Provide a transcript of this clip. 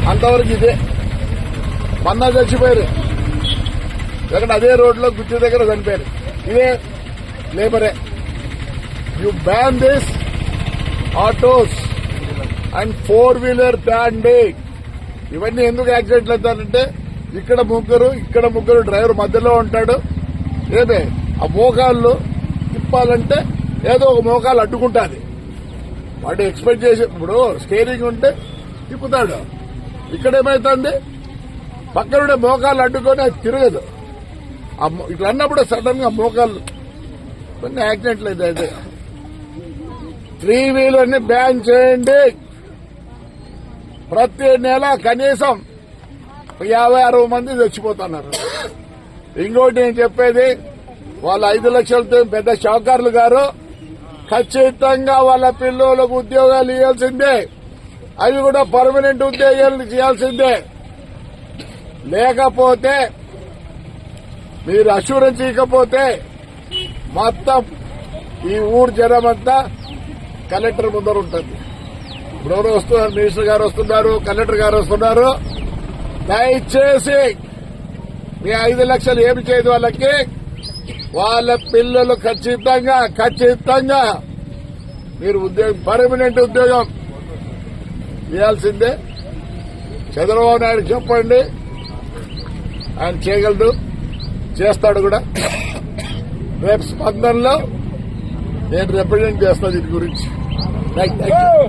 అంతవరకు ఇదే. మొన్న చచ్చిపోయారు ఎక్కడ అదే రోడ్లో గుర్తు దగ్గర చనిపోయారు. ఇదే లేబరే. You ban this autos and 4-wheeler బ్యాన్డింగ్. ఇవన్నీ ఎందుకు యాక్సిడెంట్లు అవుతారంటే ఇక్కడ ముగ్గురు డ్రైవర్ మధ్యలో ఉంటాడు. ఏమే ఆ మోకాళ్ళు తిప్పాలంటే ఏదో ఒక మోకాలు అడ్డుకుంటుంది. వాడు ఎక్స్పెక్ట్ చేసి ఇప్పుడు స్టీరింగ్ ఉంటే తిప్పుతాడు. ఇక్కడేమైతుంది పక్కనుండే మోకాళ్ళు అడ్డుకొని అది తిరగదు. ఇట్లా అన్నప్పుడు సడన్ గా మోకాళ్ళు కొన్ని యాక్సిడెంట్లు అయితే 3-wheeler బ్యాన్ చేయండి. ప్రతి నెల కనీసం 50-60 మంది చచ్చిపోతున్నారు. ఇంకోటి నేను చెప్పేది, వాళ్ళ 5 లక్షలతో పెద్ద షావుకారులు గారు ఖచ్చితంగా వాళ్ళ పిల్లలకు ఉద్యోగాలు ఇవ్వాల్సిందే. అవి కూడా పర్మనెంట్ ఉద్యోగాలు చేయాల్సిందే. లేకపోతే మీరు అష్యూరెన్స్ ఇవ్వకపోతే మొత్తం ఈ ఊరు జనం అంతా కలెక్టర్ ముందర ఉంటుంది. ఇప్పుడు ఎవరు వస్తున్నారు, మినిస్టర్ గారు వస్తున్నారు, కలెక్టర్ గారు వస్తున్నారు. దయచేసి మీ 5 లక్షలు ఏమి చేయదు వాళ్ళకి. వాళ్ళ పిల్లలు ఖచ్చితంగా మీరు ఉద్యోగం పర్మనెంట్ ఉద్యోగం ఇవ్వాల్సిందే. చంద్రబాబు నాయుడు చెప్పండి, ఆయన చేయగలడు, చేస్తాడు కూడా. రేపు స్పందనలో నేను రిప్రజెంట్ చేస్తాను దీని గురించి. Thank you.